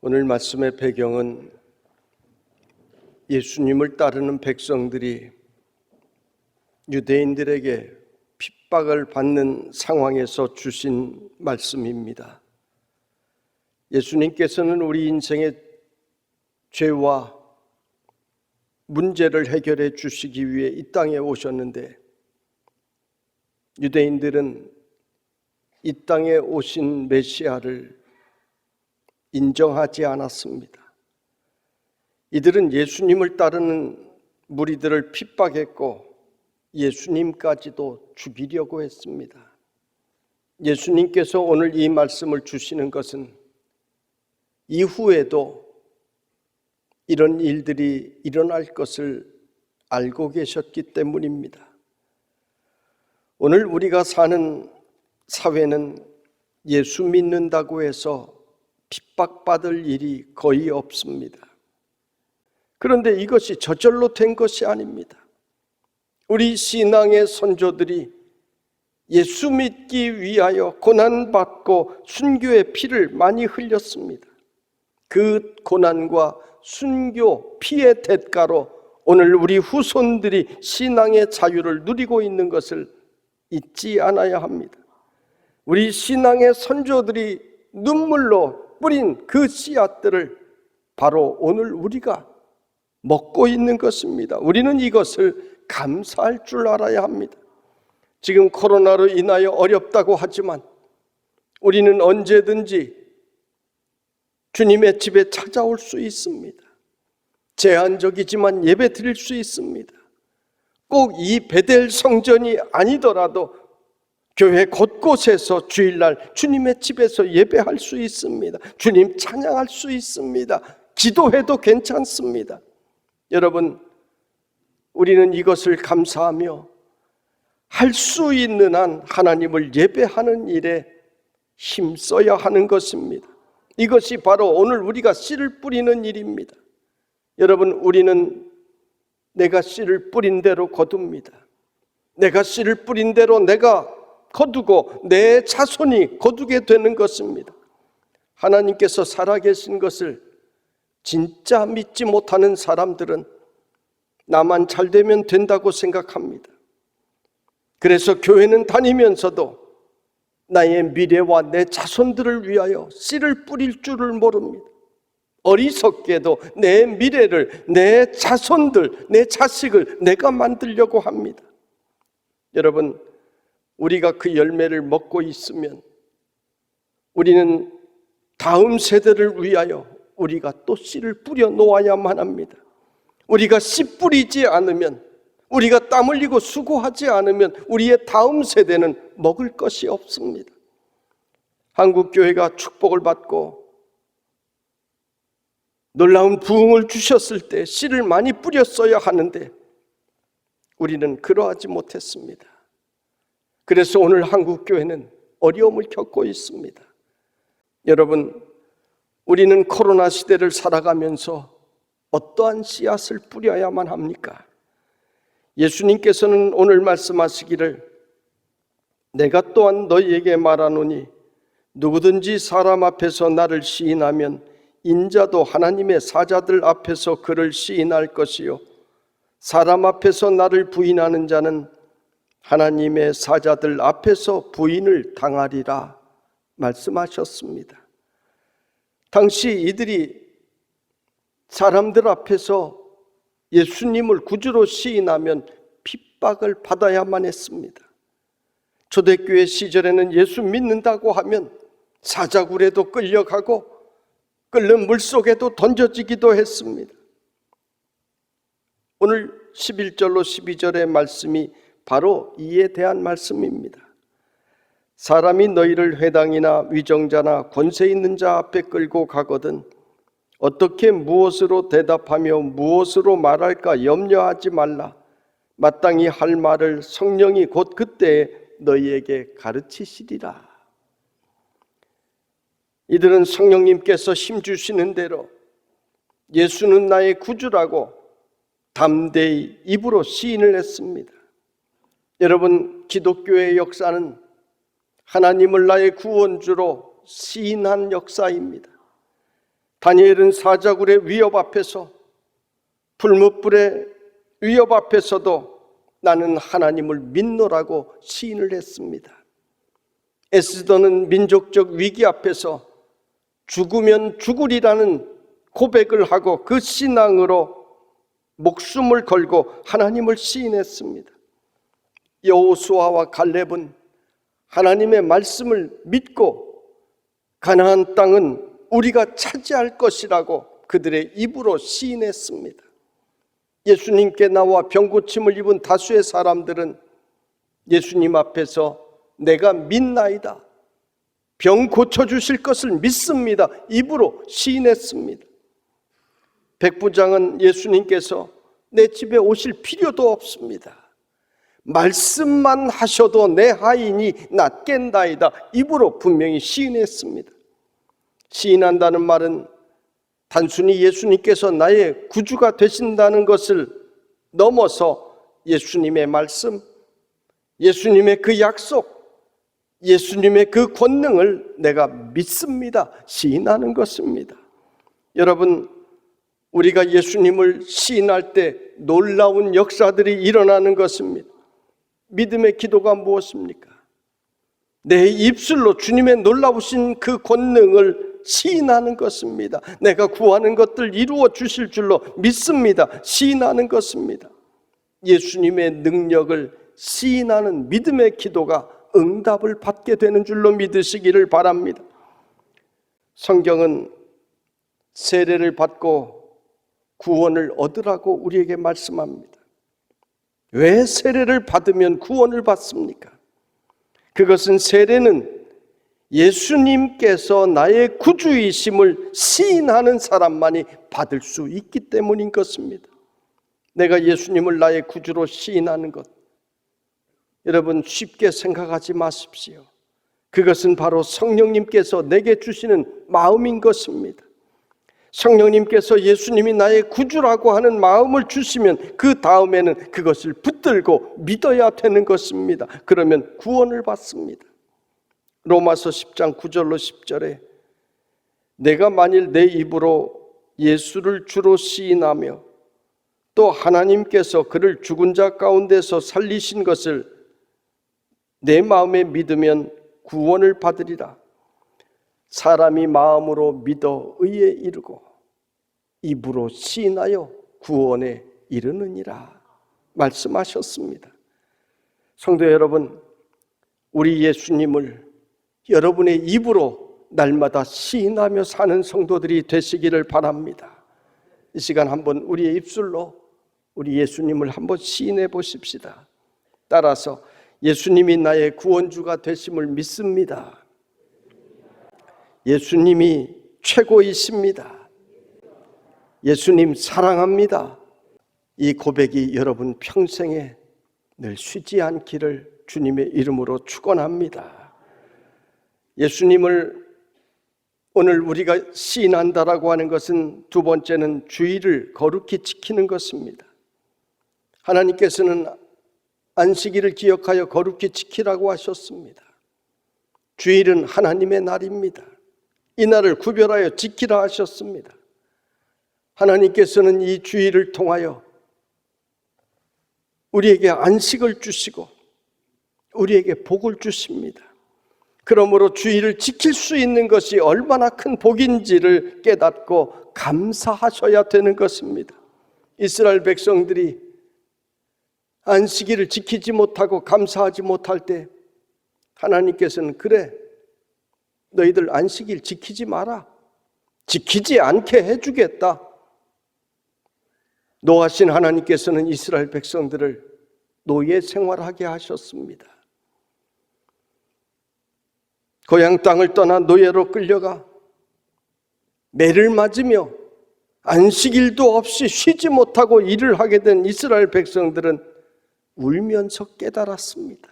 오늘 말씀의 배경은 예수님을 따르는 백성들이 유대인들에게 핍박을 받는 상황에서 주신 말씀입니다. 예수님께서는 우리 인생의 죄와 문제를 해결해 주시기 위해 이 땅에 오셨는데, 유대인들은 이 땅에 오신 메시아를 인정하지 않았습니다. 이들은 예수님을 따르는 무리들을 핍박했고 예수님까지도 죽이려고 했습니다. 예수님께서 오늘 이 말씀을 주시는 것은 이후에도 이런 일들이 일어날 것을 알고 계셨기 때문입니다. 오늘 우리가 사는 사회는 예수 믿는다고 해서 핍박받을 일이 거의 없습니다. 그런데 이것이 저절로 된 것이 아닙니다. 우리 신앙의 선조들이 예수 믿기 위하여 고난받고 순교의 피를 많이 흘렸습니다. 그 고난과 순교 피의 대가로 오늘 우리 후손들이 신앙의 자유를 누리고 있는 것을 잊지 않아야 합니다. 우리 신앙의 선조들이 눈물로 뿌린 그 씨앗들을 바로 오늘 우리가 먹고 있는 것입니다. 우리는 이것을 감사할 줄 알아야 합니다. 지금 코로나로 인하여 어렵다고 하지만 우리는 언제든지 주님의 집에 찾아올 수 있습니다. 제한적이지만 예배 드릴 수 있습니다. 꼭 이 베델 성전이 아니더라도 교회 곳곳에서 주일날 주님의 집에서 예배할 수 있습니다. 주님 찬양할 수 있습니다. 기도해도 괜찮습니다. 여러분, 우리는 이것을 감사하며 할 수 있는 한 하나님을 예배하는 일에 힘써야 하는 것입니다. 이것이 바로 오늘 우리가 씨를 뿌리는 일입니다. 여러분, 우리는 내가 씨를 뿌린 대로 거둡니다. 내가 씨를 뿌린 대로 내가 거두고 내 자손이 거두게 되는 것입니다. 하나님께서 살아계신 것을 진짜 믿지 못하는 사람들은 나만 잘 되면 된다고 생각합니다. 그래서 교회는 다니면서도 나의 미래와 내 자손들을 위하여 씨를 뿌릴 줄을 모릅니다. 어리석게도 내 미래를, 내 자손들, 내 자식을 내가 만들려고 합니다. 여러분, 우리가 그 열매를 먹고 있으면 우리는 다음 세대를 위하여 우리가 또 씨를 뿌려 놓아야만 합니다. 우리가 씨 뿌리지 않으면, 우리가 땀 흘리고 수고하지 않으면 우리의 다음 세대는 먹을 것이 없습니다. 한국교회가 축복을 받고 놀라운 부흥을 주셨을 때 씨를 많이 뿌렸어야 하는데 우리는 그러하지 못했습니다. 그래서 오늘 한국교회는 어려움을 겪고 있습니다. 여러분, 우리는 코로나 시대를 살아가면서 어떠한 씨앗을 뿌려야만 합니까? 예수님께서는 오늘 말씀하시기를 내가 또한 너희에게 말하노니 누구든지 사람 앞에서 나를 시인하면 인자도 하나님의 사자들 앞에서 그를 시인할 것이요 사람 앞에서 나를 부인하는 자는 하나님의 사자들 앞에서 부인을 당하리라 말씀하셨습니다. 당시 이들이 사람들 앞에서 예수님을 구주로 시인하면 핍박을 받아야만 했습니다. 초대교회 시절에는 예수 믿는다고 하면 사자굴에도 끌려가고 끓는 물속에도 던져지기도 했습니다. 오늘 11절로 12절의 말씀이 바로 이에 대한 말씀입니다. 사람이 너희를 회당이나 위정자나 권세 있는 자 앞에 끌고 가거든 어떻게 무엇으로 대답하며 무엇으로 말할까 염려하지 말라. 마땅히 할 말을 성령이 곧 그때에 너희에게 가르치시리라. 이들은 성령님께서 힘주시는 대로 예수는 나의 구주라고 담대히 입으로 시인을 했습니다. 여러분, 기독교의 역사는 하나님을 나의 구원주로 시인한 역사입니다. 다니엘은 사자굴의 위협 앞에서, 불못불의 위협 앞에서도 나는 하나님을 믿노라고 시인을 했습니다. 에스더는 민족적 위기 앞에서 죽으면 죽으리라는 고백을 하고 그 신앙으로 목숨을 걸고 하나님을 시인했습니다. 여호수아와 갈렙은 하나님의 말씀을 믿고 가나안 땅은 우리가 차지할 것이라고 그들의 입으로 시인했습니다. 예수님께 나와 병고침을 입은 다수의 사람들은 예수님 앞에서 내가 믿나이다, 병 고쳐주실 것을 믿습니다, 입으로 시인했습니다. 백부장은 예수님께서 내 집에 오실 필요도 없습니다, 말씀만 하셔도 내 하인이 낫겠나이다, 입으로 분명히 시인했습니다. 시인한다는 말은 단순히 예수님께서 나의 구주가 되신다는 것을 넘어서 예수님의 말씀, 예수님의 그 약속, 예수님의 그 권능을 내가 믿습니다, 시인하는 것입니다. 여러분, 우리가 예수님을 시인할 때 놀라운 역사들이 일어나는 것입니다. 믿음의 기도가 무엇입니까? 내 입술로 주님의 놀라우신 그 권능을 시인하는 것입니다. 내가 구하는 것들 이루어 주실 줄로 믿습니다, 시인하는 것입니다. 예수님의 능력을 시인하는 믿음의 기도가 응답을 받게 되는 줄로 믿으시기를 바랍니다. 성경은 세례를 받고 구원을 얻으라고 우리에게 말씀합니다. 왜 세례를 받으면 구원을 받습니까? 그것은 세례는 예수님께서 나의 구주이심을 시인하는 사람만이 받을 수 있기 때문인 것입니다. 내가 예수님을 나의 구주로 시인하는 것, 여러분 쉽게 생각하지 마십시오. 그것은 바로 성령님께서 내게 주시는 마음인 것입니다. 성령님께서 예수님이 나의 구주라고 하는 마음을 주시면 그 다음에는 그것을 붙들고 믿어야 되는 것입니다. 그러면 구원을 받습니다. 로마서 10장 9절로 10절에 내가 만일 내 입으로 예수를 주로 시인하며 또 하나님께서 그를 죽은 자 가운데서 살리신 것을 내 마음에 믿으면 구원을 받으리라. 사람이 마음으로 믿어 의에 이르고 입으로 시인하여 구원에 이르느니라 말씀하셨습니다. 성도 여러분, 우리 예수님을 여러분의 입으로 날마다 시인하며 사는 성도들이 되시기를 바랍니다. 이 시간 한번 우리의 입술로 우리 예수님을 한번 시인해 보십시다. 따라서 예수님이 나의 구원주가 되심을 믿습니다. 예수님이 최고이십니다. 예수님 사랑합니다. 이 고백이 여러분 평생에 늘 쉬지 않기를 주님의 이름으로 축원합니다. 예수님을 오늘 우리가 시인한다라고 하는 것은 두 번째는 주의를 거룩히 지키는 것입니다. 하나님께서는 안식일을 기억하여 거룩히 지키라고 하셨습니다. 주일은 하나님의 날입니다. 이 날을 구별하여 지키라 하셨습니다. 하나님께서는 이 주일을 통하여 우리에게 안식을 주시고 우리에게 복을 주십니다. 그러므로 주일을 지킬 수 있는 것이 얼마나 큰 복인지를 깨닫고 감사하셔야 되는 것입니다. 이스라엘 백성들이 안식일을 지키지 못하고 감사하지 못할 때 하나님께서는 그래, 너희들 안식일 지키지 마라, 지키지 않게 해주겠다. 노하신 하나님께서는 이스라엘 백성들을 노예 생활하게 하셨습니다. 고향 땅을 떠나 노예로 끌려가 매를 맞으며 안식일도 없이 쉬지 못하고 일을 하게 된 이스라엘 백성들은 울면서 깨달았습니다.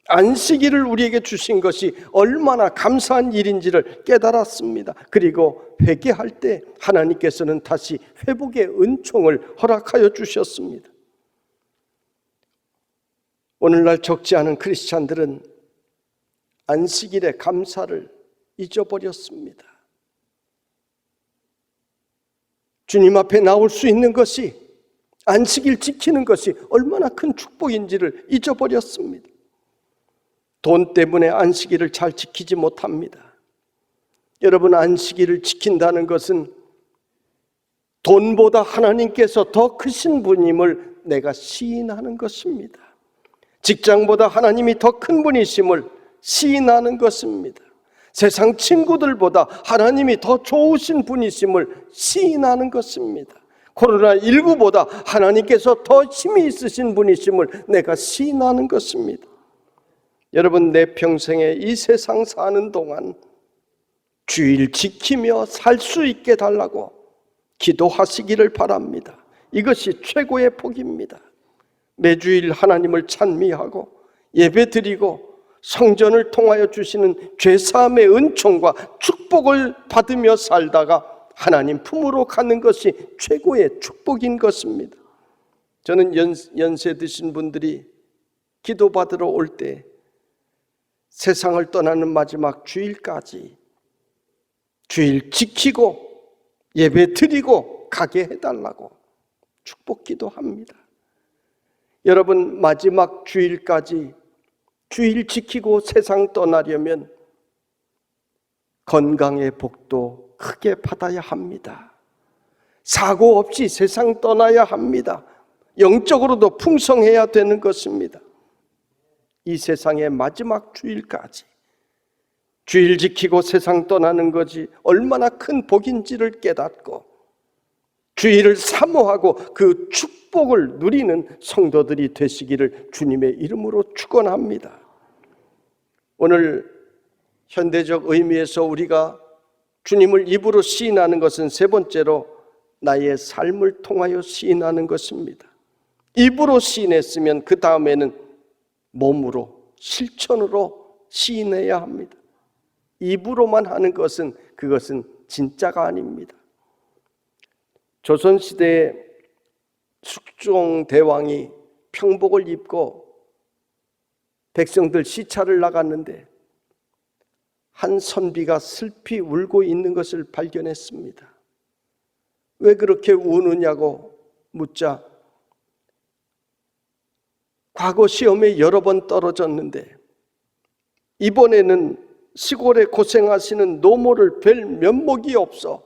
안식일을 우리에게 주신 것이 얼마나 감사한 일인지를 깨달았습니다. 그리고 회개할 때 하나님께서는 다시 회복의 은총을 허락하여 주셨습니다. 오늘날 적지 않은 크리스찬들은 안식일의 감사를 잊어버렸습니다. 주님 앞에 나올 수 있는 것이, 안식일 지키는 것이 얼마나 큰 축복인지를 잊어버렸습니다. 돈 때문에 안식일을 잘 지키지 못합니다. 여러분, 안식일을 지킨다는 것은 돈보다 하나님께서 더 크신 분임을 내가 시인하는 것입니다. 직장보다 하나님이 더 큰 분이심을 시인하는 것입니다. 세상 친구들보다 하나님이 더 좋으신 분이심을 시인하는 것입니다. 코로나19보다 하나님께서 더 힘이 있으신 분이심을 내가 시인하는 것입니다. 여러분, 내 평생에 이 세상 사는 동안 주일 지키며 살 수 있게 달라고 기도하시기를 바랍니다. 이것이 최고의 복입니다. 매주일 하나님을 찬미하고 예배드리고 성전을 통하여 주시는 죄사함의 은총과 축복을 받으며 살다가 하나님 품으로 가는 것이 최고의 축복인 것입니다. 저는 연세 드신 분들이 기도받으러 올 때 세상을 떠나는 마지막 주일까지 주일 지키고 예배 드리고 가게 해달라고 축복 기도합니다. 여러분, 마지막 주일까지 주일 지키고 세상 떠나려면 건강의 복도 크게 받아야 합니다. 사고 없이 세상 떠나야 합니다. 영적으로도 풍성해야 되는 것입니다. 이 세상의 마지막 주일까지 주일 지키고 세상 떠나는 것이 얼마나 큰 복인지를 깨닫고 주일을 사모하고 그 축복을 누리는 성도들이 되시기를 주님의 이름으로 축원합니다. 오늘 현대적 의미에서 우리가 주님을 입으로 시인하는 것은 세 번째로 나의 삶을 통하여 시인하는 것입니다. 입으로 시인했으면 그 다음에는 몸으로, 실천으로 시인해야 합니다. 입으로만 하는 것은 그것은 진짜가 아닙니다. 조선시대에 숙종대왕이 평복을 입고 백성들 시찰을 나갔는데 한 선비가 슬피 울고 있는 것을 발견했습니다. 왜 그렇게 우느냐고 묻자 과거 시험에 여러 번 떨어졌는데 이번에는 시골에 고생하시는 노모를 뵐 면목이 없어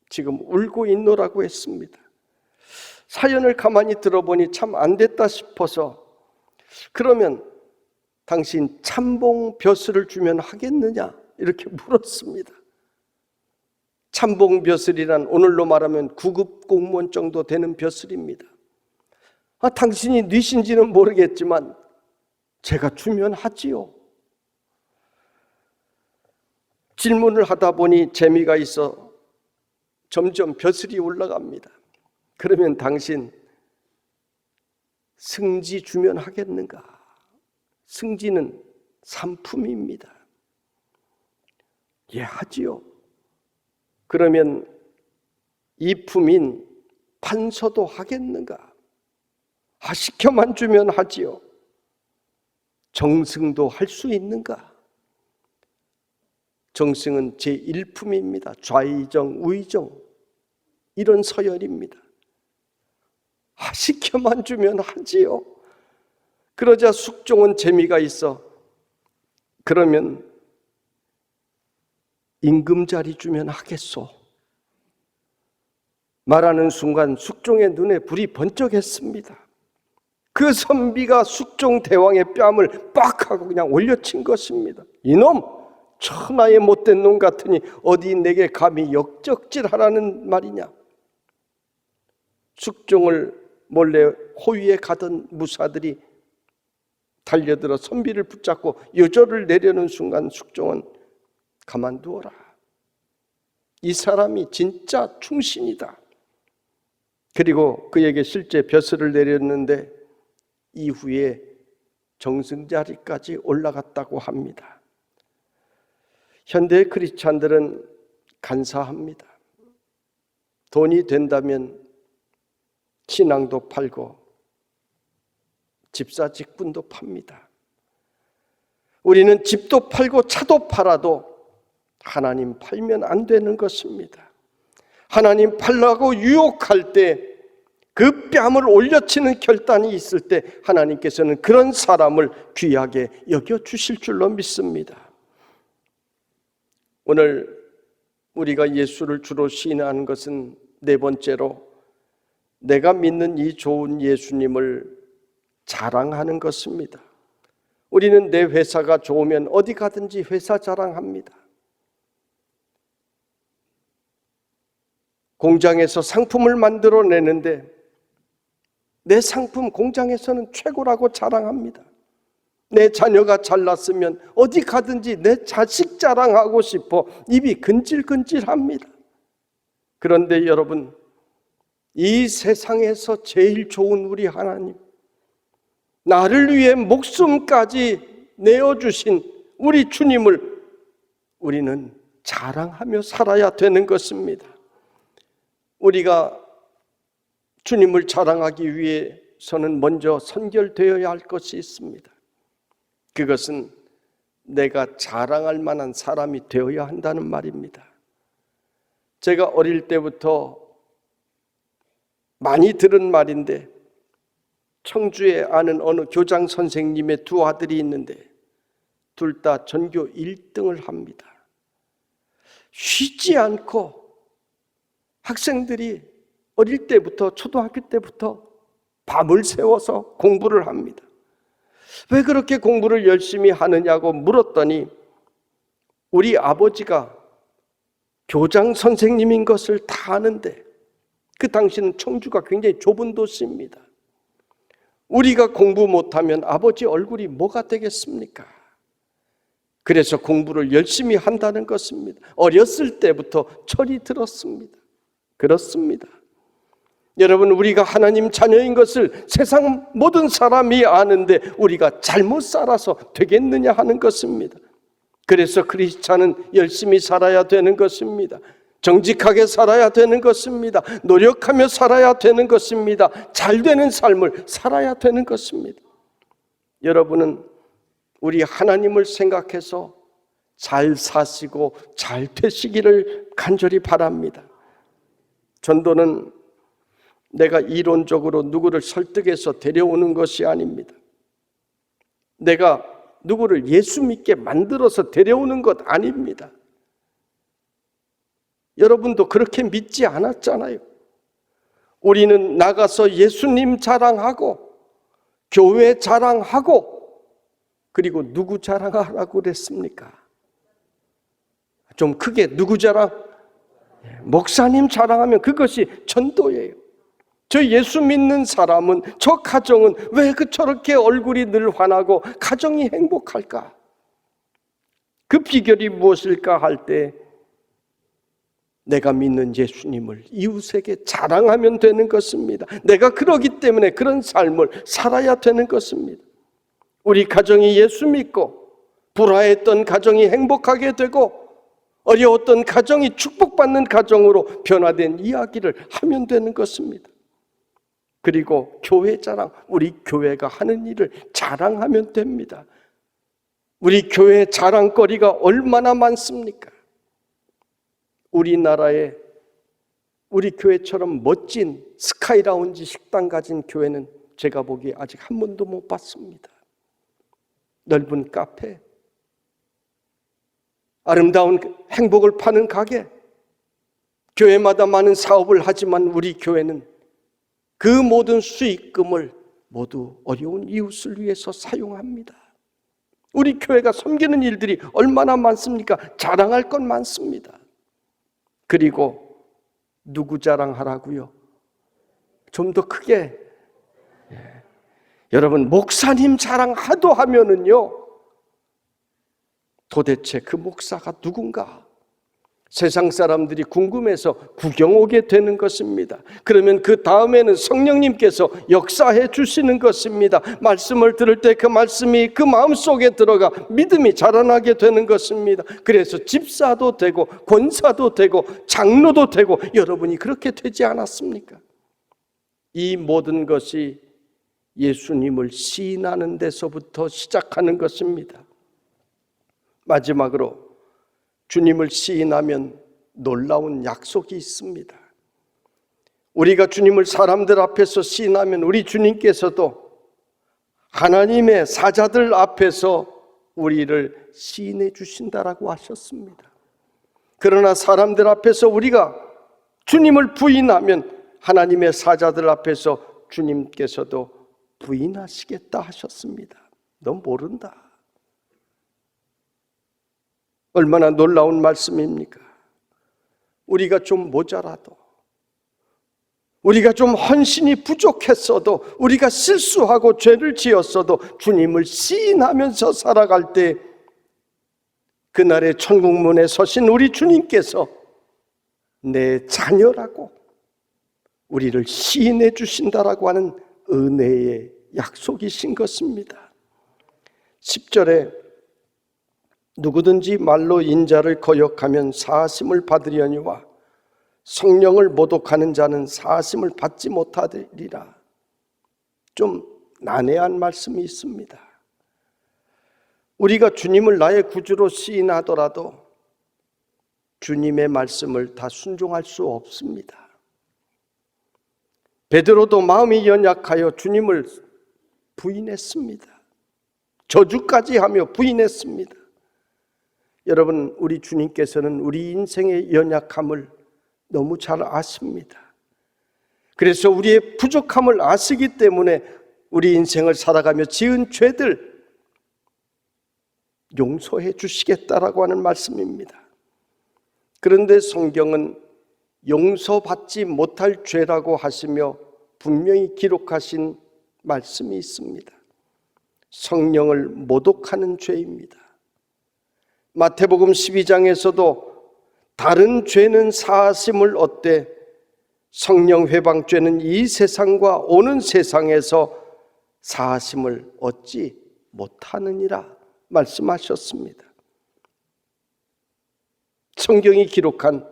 지금 울고 있노라고 했습니다. 사연을 가만히 들어보니 참 안 됐다 싶어서 그러면 당신 참봉 벼슬을 주면 하겠느냐 이렇게 물었습니다. 참봉 벼슬이란 오늘로 말하면 9급 공무원 정도 되는 벼슬입니다. 당신이 뉘신지는 모르겠지만 제가 주면 하지요. 질문을 하다 보니 재미가 있어 점점 벼슬이 올라갑니다. 그러면 당신 승지 주면 하겠는가? 승지는 상품입니다. 예, 하지요. 그러면 이품인 판서도 하겠는가? 시켜만 주면 하지요. 정승도 할 수 있는가? 정승은 제1품입니다. 좌의정, 우의정 이런 서열입니다. 시켜만 주면 하지요. 그러자 숙종은 재미가 있어 그러면 임금자리 주면 하겠소. 말하는 순간 숙종의 눈에 불이 번쩍했습니다. 그 선비가 숙종 대왕의 뺨을 빡 하고 그냥 올려친 것입니다. 이놈! 천하의 못된 놈 같으니 어디 내게 감히 역적질하라는 말이냐. 숙종을 몰래 호위에 가던 무사들이 달려들어 선비를 붙잡고 여절을 내려는 순간 숙종은 가만두어라. 이 사람이 진짜 충신이다. 그리고 그에게 실제 벼슬을 내렸는데 이후에 정승자리까지 올라갔다고 합니다. 현대 크리스찬들은 간사합니다. 돈이 된다면 신앙도 팔고 집사 직분도 팝니다. 우리는 집도 팔고 차도 팔아도 하나님 팔면 안 되는 것입니다. 하나님 팔라고 유혹할 때 그 뺨을 올려치는 결단이 있을 때 하나님께서는 그런 사람을 귀하게 여겨주실 줄로 믿습니다. 오늘 우리가 예수를 주로 시인하는 것은 네 번째로 내가 믿는 이 좋은 예수님을 자랑하는 것입니다. 우리는 내 회사가 좋으면 어디 가든지 회사 자랑합니다. 공장에서 상품을 만들어내는데 내 상품 공장에서는 최고라고 자랑합니다. 내 자녀가 잘났으면 어디 가든지 내 자식 자랑하고 싶어 입이 근질근질합니다. 그런데 여러분, 이 세상에서 제일 좋은 우리 하나님, 나를 위해 목숨까지 내어주신 우리 주님을 우리는 자랑하며 살아야 되는 것입니다. 우리가 주님을 자랑하기 위해서는 먼저 선결되어야 할 것이 있습니다. 그것은 내가 자랑할 만한 사람이 되어야 한다는 말입니다. 제가 어릴 때부터 많이 들은 말인데, 청주에 아는 어느 교장 선생님의 두 아들이 있는데 둘 다 전교 1등을 합니다. 쉬지 않고 학생들이 어릴 때부터, 초등학교 때부터 밤을 새워서 공부를 합니다. 왜 그렇게 공부를 열심히 하느냐고 물었더니 우리 아버지가 교장 선생님인 것을 다 아는데, 그 당시는 청주가 굉장히 좁은 도시입니다. 우리가 공부 못하면 아버지 얼굴이 뭐가 되겠습니까? 그래서 공부를 열심히 한다는 것입니다. 어렸을 때부터 철이 들었습니다. 그렇습니다. 여러분, 우리가 하나님 자녀인 것을 세상 모든 사람이 아는데 우리가 잘못 살아서 되겠느냐 하는 것입니다. 그래서 크리스찬은 열심히 살아야 되는 것입니다. 정직하게 살아야 되는 것입니다. 노력하며 살아야 되는 것입니다. 잘 되는 삶을 살아야 되는 것입니다. 여러분은 우리 하나님을 생각해서 잘 사시고 잘 되시기를 간절히 바랍니다. 전도는 내가 이론적으로 누구를 설득해서 데려오는 것이 아닙니다. 내가 누구를 예수 믿게 만들어서 데려오는 것 아닙니다. 여러분도 그렇게 믿지 않았잖아요. 우리는 나가서 예수님 자랑하고 교회 자랑하고 그리고 누구 자랑하라고 그랬습니까? 좀 크게 누구 자랑? 목사님 자랑하면 그것이 전도예요. 저 예수 믿는 사람은, 저 가정은 왜 저렇게 얼굴이 늘 환하고 가정이 행복할까? 그 비결이 무엇일까 할 때 내가 믿는 예수님을 이웃에게 자랑하면 되는 것입니다. 내가 그러기 때문에 그런 삶을 살아야 되는 것입니다. 우리 가정이 예수 믿고 불화했던 가정이 행복하게 되고 어려웠던 가정이 축복받는 가정으로 변화된 이야기를 하면 되는 것입니다. 그리고 교회 자랑, 우리 교회가 하는 일을 자랑하면 됩니다. 우리 교회 자랑거리가 얼마나 많습니까? 우리나라에 우리 교회처럼 멋진 스카이라운지 식당 가진 교회는 제가 보기에 아직 한 번도 못 봤습니다. 넓은 카페, 아름다운 행복을 파는 가게, 교회마다 많은 사업을 하지만 우리 교회는 그 모든 수익금을 모두 어려운 이웃을 위해서 사용합니다. 우리 교회가 섬기는 일들이 얼마나 많습니까? 자랑할 건 많습니다. 그리고 누구 자랑하라고요? 좀 더 크게. 여러분, 목사님 자랑 하도 하면은요, 도대체 그 목사가 누군가? 세상 사람들이 궁금해서 구경 오게 되는 것입니다. 그러면 그 다음에는 성령님께서 역사해 주시는 것입니다. 말씀을 들을 때 그 말씀이 그 마음속에 들어가 믿음이 자라나게 되는 것입니다. 그래서 집사도 되고 권사도 되고 장로도 되고 여러분이 그렇게 되지 않았습니까? 이 모든 것이 예수님을 시인하는 데서부터 시작하는 것입니다. 마지막으로 주님을 시인하면 놀라운 약속이 있습니다. 우리가 주님을 사람들 앞에서 시인하면 우리 주님께서도 하나님의 사자들 앞에서 우리를 시인해 주신다라고 하셨습니다. 그러나 사람들 앞에서 우리가 주님을 부인하면 하나님의 사자들 앞에서 주님께서도 부인하시겠다 하셨습니다. 너 모른다. 얼마나 놀라운 말씀입니까? 우리가 좀 모자라도, 우리가 좀 헌신이 부족했어도, 우리가 실수하고 죄를 지었어도 주님을 시인하면서 살아갈 때 그날의 천국문에 서신 우리 주님께서 내 자녀라고 우리를 시인해 주신다라고 하는 은혜의 약속이신 것입니다. 10절에 누구든지 말로 인자를 거역하면 사하심을 받으려니와 성령을 모독하는 자는 사하심을 받지 못하리라. 좀 난해한 말씀이 있습니다. 우리가 주님을 나의 구주로 시인하더라도 주님의 말씀을 다 순종할 수 없습니다. 베드로도 마음이 연약하여 주님을 부인했습니다. 저주까지 하며 부인했습니다. 여러분, 우리 주님께서는 우리 인생의 연약함을 너무 잘 아십니다. 그래서 우리의 부족함을 아시기 때문에 우리 인생을 살아가며 지은 죄들 용서해 주시겠다라고 하는 말씀입니다. 그런데 성경은 용서받지 못할 죄라고 하시며 분명히 기록하신 말씀이 있습니다. 성령을 모독하는 죄입니다. 마태복음 12장에서도 다른 죄는 사하심을 얻되 성령 회방죄는 이 세상과 오는 세상에서 사하심을 얻지 못하느니라 말씀하셨습니다. 성경이 기록한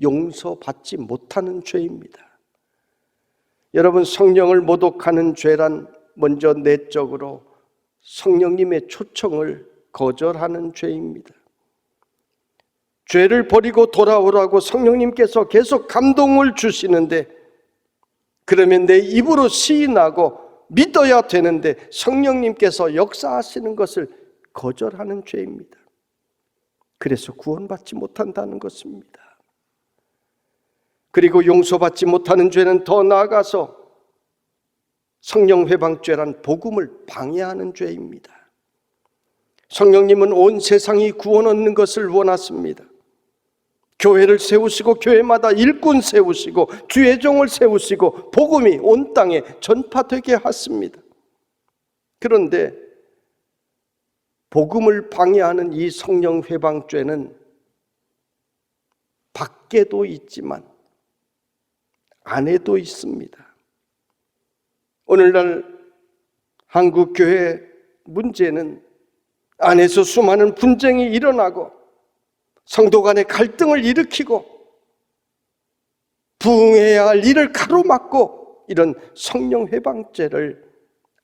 용서받지 못하는 죄입니다. 여러분, 성령을 모독하는 죄란 먼저 내적으로 성령님의 초청을 거절하는 죄입니다. 죄를 버리고 돌아오라고 성령님께서 계속 감동을 주시는데, 그러면 내 입으로 시인하고 믿어야 되는데 성령님께서 역사하시는 것을 거절하는 죄입니다. 그래서 구원받지 못한다는 것입니다. 그리고 용서받지 못하는 죄는 더 나아가서 성령 회방죄란 복음을 방해하는 죄입니다. 성령님은 온 세상이 구원 얻는 것을 원하십니다. 교회를 세우시고 교회마다 일꾼 세우시고 주의 종을 세우시고 복음이 온 땅에 전파되게 하십니다. 그런데 복음을 방해하는 이 성령 회방죄는 밖에도 있지만 안에도 있습니다. 오늘날 한국 교회 문제는 안에서 수많은 분쟁이 일어나고 성도 간의 갈등을 일으키고 부흥해야 할 일을 가로막고 이런 성령 회방죄를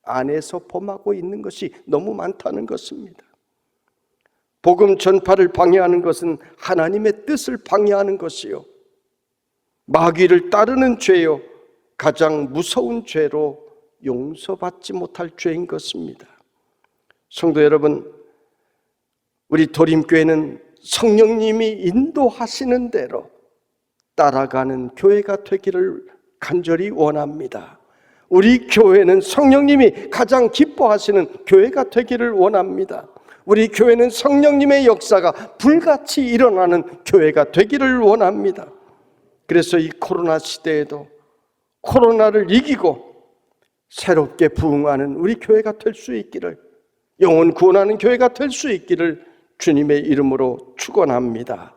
안에서 범하고 있는 것이 너무 많다는 것입니다. 복음 전파를 방해하는 것은 하나님의 뜻을 방해하는 것이요, 마귀를 따르는 죄요, 가장 무서운 죄로 용서받지 못할 죄인 것입니다. 성도 여러분, 우리 도림교회는 성령님이 인도하시는 대로 따라가는 교회가 되기를 간절히 원합니다. 우리 교회는 성령님이 가장 기뻐하시는 교회가 되기를 원합니다. 우리 교회는 성령님의 역사가 불같이 일어나는 교회가 되기를 원합니다. 그래서 이 코로나 시대에도 코로나를 이기고 새롭게 부흥하는 우리 교회가 될 수 있기를, 영혼 구원하는 교회가 될 수 있기를 주님의 이름으로 축원합니다.